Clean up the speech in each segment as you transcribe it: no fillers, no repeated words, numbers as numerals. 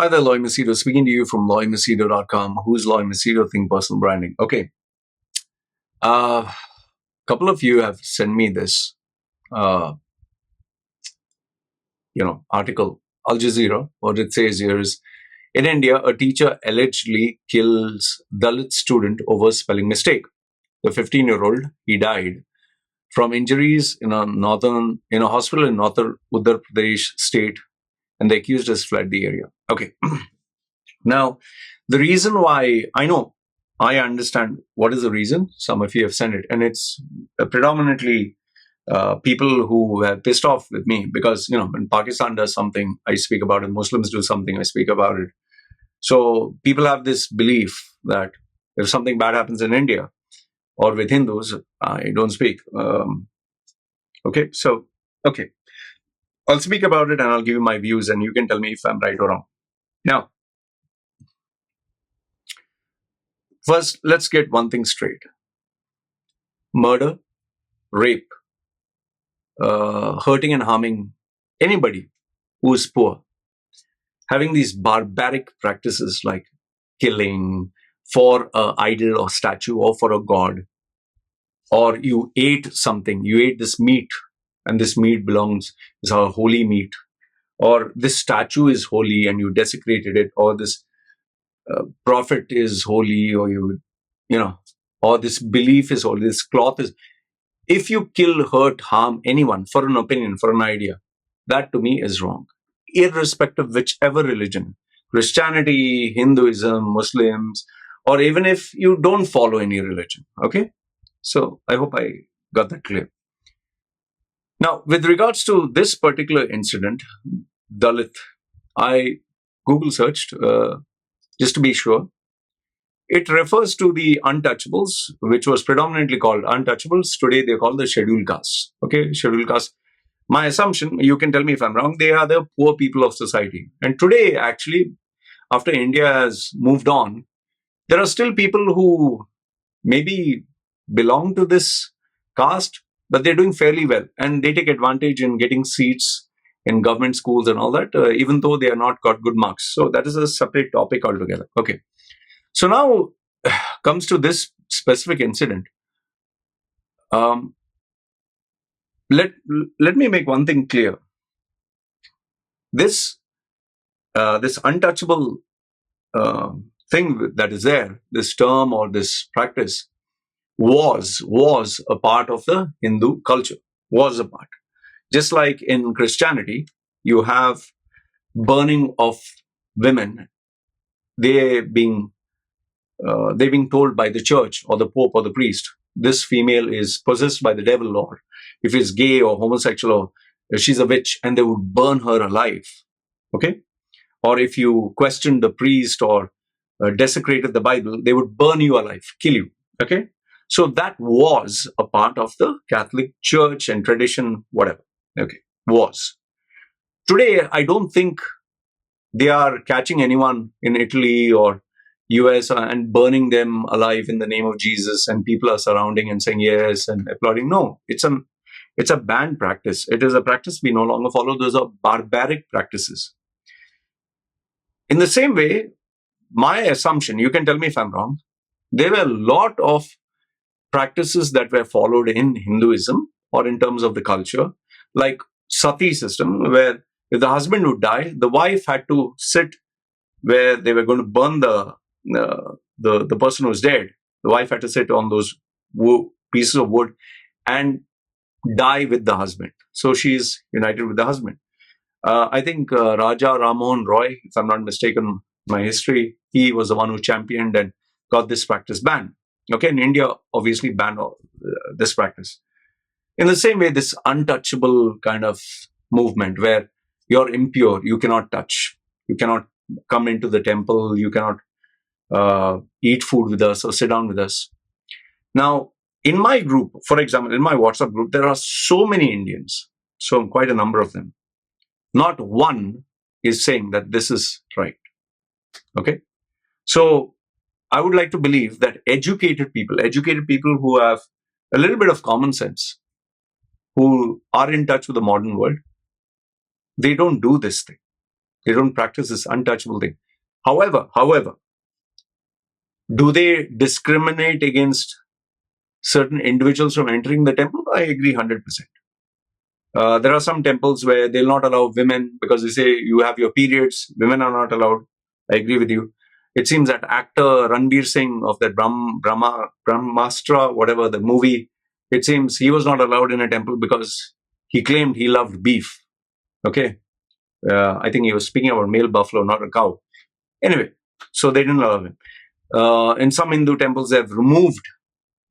Hi there, Loy Machedo, speaking to you from loymachedo.com. Who's Loy Machedo? Think personal branding. Okay. Couple of you have sent me this, uh, article. Al Jazeera, what it says here is, in India, a teacher allegedly kills Dalit student over spelling mistake. The 15-year-old, he died from injuries in a hospital in northern Uttar Pradesh state, and the accused has fled the area. Okay. Now, the reason why I understand what is the reason. Some of you have sent it, and it's predominantly people who have pissed off with me because when Pakistan does something, I speak about it. Muslims do something, I speak about it. So people have this belief that if something bad happens in India or with Hindus, I don't speak. Okay, I'll speak about it and I'll give you my views, and you can tell me if I'm right or wrong. Now, first, let's get one thing straight. Murder, rape, hurting and harming anybody who is poor, having these barbaric practices like killing for an idol or statue or for a god, or you ate something, you ate this meat, and this meat is our holy meat, or this statue is holy and you desecrated it, or this prophet is holy, or or this belief is holy, this cloth is. If you kill, hurt, harm anyone for an opinion, for an idea, that to me is wrong, irrespective of whichever religion, Christianity, Hinduism, Muslims, or even if you don't follow any religion. Okay? So I hope I got that clear. Now, with regards to this particular incident, Dalit, I Google searched just to be sure. It refers to the untouchables, which was predominantly called untouchables. Today, they're called the scheduled castes. Okay, scheduled castes. My assumption, you can tell me if I'm wrong, they are the poor people of society. And today, actually, after India has moved on, there are still people who maybe belong to this caste, but they're doing fairly well. And they take advantage in getting seats in government schools and all that, even though they are not got good marks. So that is a separate topic altogether. Okay. So now comes to this specific incident. Let me make one thing clear. This untouchable thing that is there, this term or this practice, was a part of the Hindu culture. Was a part. Just like in Christianity, you have burning of women. They're being told by the church or the pope or the priest, this female is possessed by the devil, or if it's gay or homosexual, or she's a witch, and they would burn her alive. Okay? Or if you questioned the priest or desecrated the Bible, they would burn you alive, kill you. Okay? So that was a part of the Catholic Church and tradition, whatever. Okay? Was. Today, I don't think they are catching anyone in Italy or US and burning them alive in the name of Jesus, and people are surrounding and saying yes and applauding. No, it's a banned practice. It is a practice we no longer follow. Those are barbaric practices. In the same way, my assumption, you can tell me if I'm wrong, there were a lot of practices that were followed in Hinduism or in terms of the culture, like sati system, where if the husband would die, the wife had to sit where they were going to burn the person who's dead. The wife had to sit on those pieces of wood and die with the husband. So she's united with the husband. I think Raja Rammohn Roy, if I'm not mistaken, my history, he was the one who championed and got this practice banned. Okay, in India, obviously banned this practice. In the same way, this untouchable kind of movement where you're impure, you cannot touch, you cannot come into the temple, you cannot eat food with us or sit down with us. Now, in my group, for example, in my WhatsApp group, there are so many Indians, so quite a number of them. Not one is saying that this is right. Okay? So, I would like to believe that educated people who have a little bit of common sense, who are in touch with the modern world, they don't do this thing. They don't practice this untouchable thing. However, do they discriminate against certain individuals from entering the temple? I agree 100%. There are some temples where they'll not allow women because they say you have your periods. Women are not allowed. I agree with you. It seems that actor Ranbir Singh of that Brahmastra, whatever the movie, it seems he was not allowed in a temple because he claimed he loved beef. Okay. I think he was speaking about male buffalo, not a cow. Anyway, so they didn't allow him. In some Hindu temples, they have removed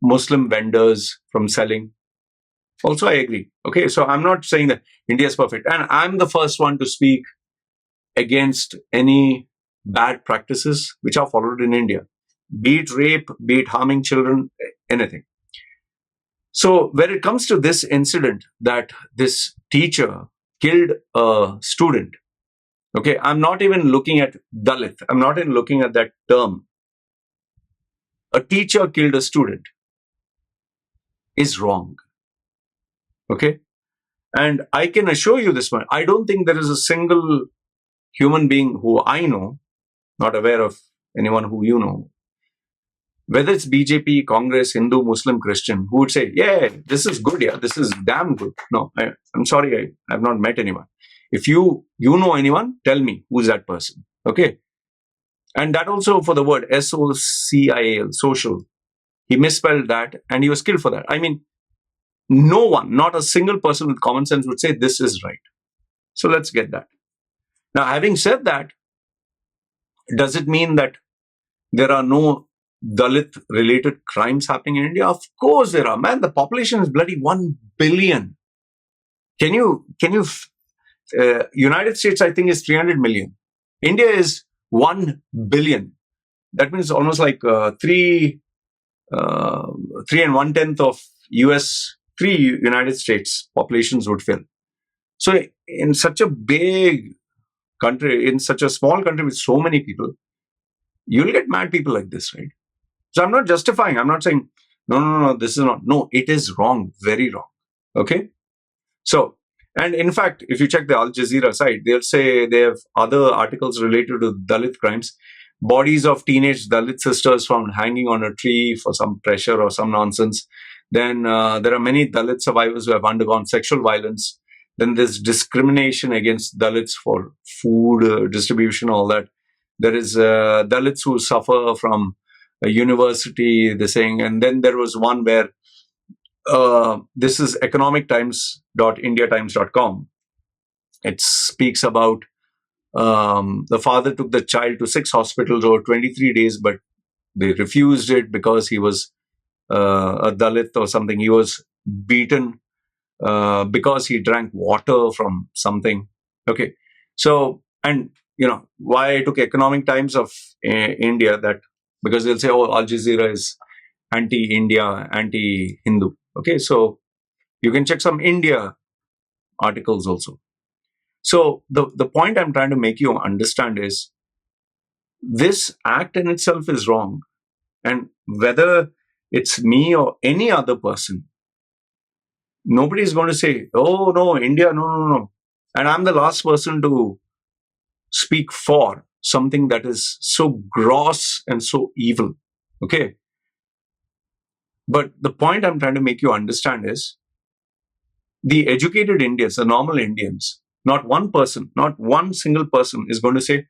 Muslim vendors from selling. Also, I agree. Okay, so I'm not saying that India is perfect. And I'm the first one to speak against any bad practices which are followed in India, be it rape, be it harming children, anything. So when it comes to this incident that this teacher killed a student, okay, I'm not even looking at Dalit. I'm not even looking at that term. A teacher killed a student is wrong. Okay. And I can assure you this one. I don't think there is a single human being who I know, not aware of anyone who you know, whether it's BJP, Congress, Hindu, Muslim, Christian, who would say, yeah, this is good. Yeah, this is damn good. No, I'm sorry. I have not met anyone. If you know anyone, tell me who's that person. Okay. And that also for the word SOCIAL, social. He misspelled that and he was killed for that. I mean, no one, not a single person with common sense would say this is right. So let's get that. Now, having said that, does it mean that there are no Dalit related crimes happening in India? Of course there are. Man, the population is bloody 1 billion. Can you, United States, I think, is 300 million. India is 1 billion. That means almost like 3 and 1/10 of US, 3 United States populations would fill. So in such a big country, in such a small country with so many people, you'll get mad people like this, right? So I'm not justifying. I'm not saying, no, this is not. No, it is wrong. Very wrong. Okay? So, and in fact, if you check the Al Jazeera site, they'll say they have other articles related to Dalit crimes. Bodies of teenage Dalit sisters found hanging on a tree for some pressure or some nonsense. Then there are many Dalit survivors who have undergone sexual violence. Then there's discrimination against Dalits for food distribution, all that. There is Dalits who suffer from a university, they're saying. And then there was one where this is economictimes.indiatimes.com. It speaks about the father took the child to 6 hospitals over 23 days, but they refused it because he was a Dalit or something. He was beaten because he drank water from something. Okay. So, and why I took Economic Times of India, that because they'll say, oh, Al Jazeera is anti-India, anti-Hindu. Okay. So you can check some India articles also. So the point I'm trying to make you understand is this act in itself is wrong. And whether it's me or any other person, nobody is going to say, oh, no, India, no. And I'm the last person to speak for something that is so gross and so evil. Okay. But the point I'm trying to make you understand is the educated Indians, the normal Indians, not one person, not one single person is going to say,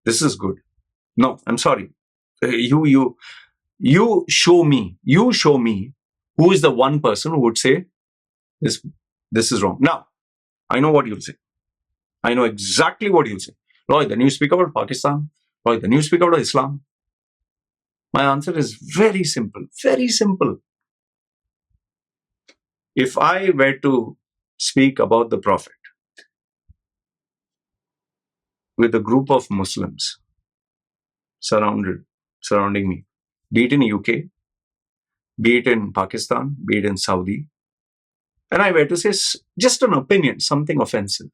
this is good. No, I'm sorry. You show me who is the one person who would say this is wrong. Now, I know what you'll say. I know exactly what you'll say. Roy, then you speak about Pakistan. Roy, then you speak about Islam. My answer is very simple. Very simple. If I were to speak about the Prophet with a group of Muslims surrounding me, be it in UK, be it in Pakistan, be it in Saudi, and I were to say just an opinion, something offensive,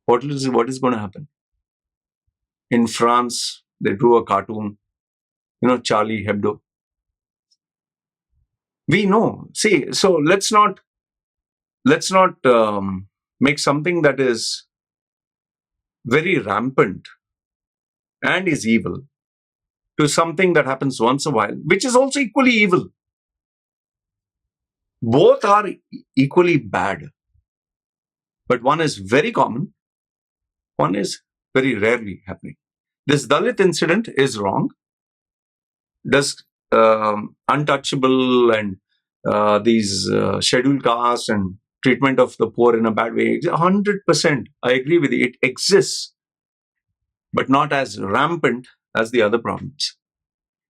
what is going to happen? In France, they drew a cartoon, Charlie Hebdo. We know. See, so let's not make something that is very rampant and is evil to something that happens once in a while, which is also equally evil. Both are equally bad, but one is very common, one is very rarely happening. This Dalit incident is wrong. Does untouchable and these scheduled caste and treatment of the poor in a bad way, 100%, I agree with you. It exists, but not as rampant as the other problems.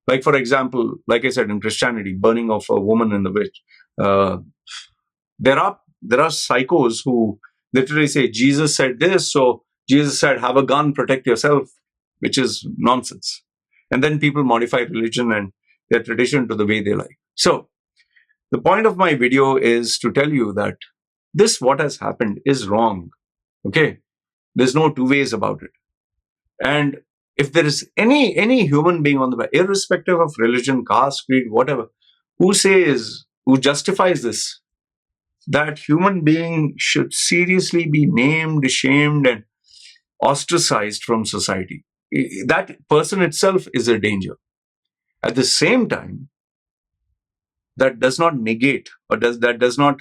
Like, for example, like I said, in Christianity, burning of a woman in the witch. There are psychos who literally say Jesus said this, so Jesus said have a gun, protect yourself, which is nonsense. And then people modify religion and their tradition to the way they like. So the point of my video is to tell you that this, what has happened, is wrong. Okay, there's no two ways about it. And if there is any human being on the, irrespective of religion, caste, creed, whatever, who justifies this, that human being should seriously be named, shamed, and ostracized from society, that person itself is a danger. At the same time, that does not negate or does not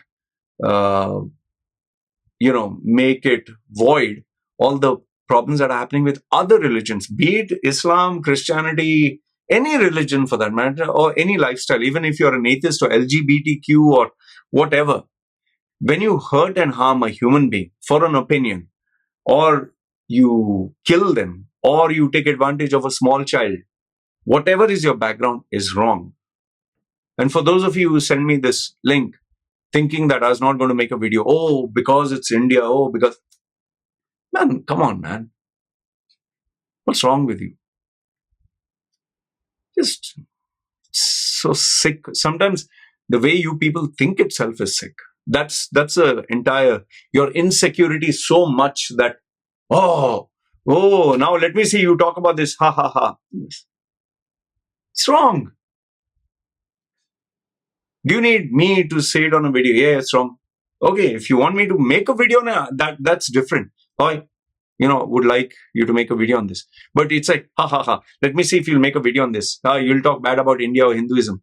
make it void all the problems that are happening with other religions, be it Islam, Christianity, any religion for that matter, or any lifestyle, even if you're an atheist or LGBTQ or whatever. When you hurt and harm a human being for an opinion, or you kill them, or you take advantage of a small child, whatever is your background is wrong. And for those of you who send me this link thinking that I was not going to make a video, oh, because it's India, oh, because... Man, come on, man. What's wrong with you? Just so sick. Sometimes the way you people think itself is sick. That's a entire, your insecurity so much that, oh, now let me see you talk about this, ha, ha, ha. It's wrong. Do you need me to say it on a video? Yeah, it's wrong. Okay, if you want me to make a video now, that's different. I would like you to make a video on this. But it's like, ha, ha, ha. Let me see if you'll make a video on this. You'll talk bad about India or Hinduism.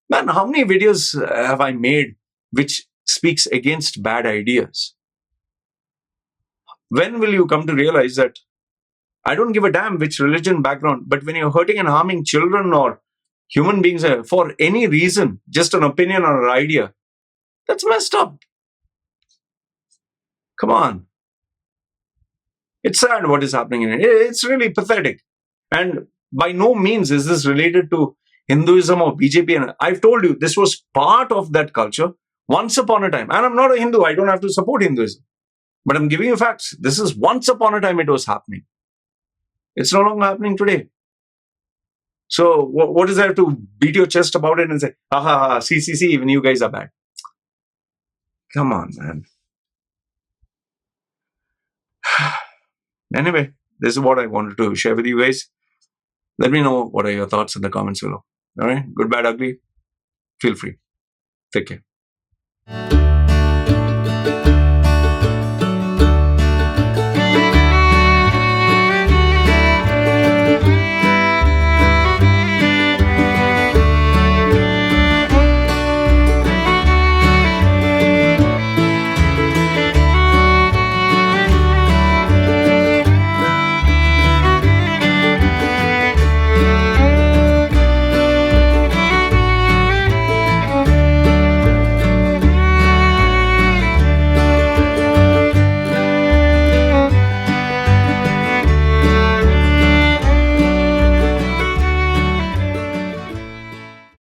Man, how many videos have I made which speaks against bad ideas? When will you come to realize that I don't give a damn which religion background, but when you're hurting and harming children or human beings for any reason, just an opinion or an idea, that's messed up. Come on. It's sad what is happening in it. It's really pathetic. And by no means is this related to Hinduism or BJP. And I've told you, this was part of that culture once upon a time. And I'm not a Hindu. I don't have to support Hinduism. But I'm giving you facts. This is once upon a time it was happening. It's no longer happening today. So what is there to beat your chest about it and say, aha, see, even you guys are bad. Come on, man. Anyway, this is what I wanted to share with you guys. Let me know what are your thoughts in the comments below. All right, good, bad, ugly. Feel free. Take care.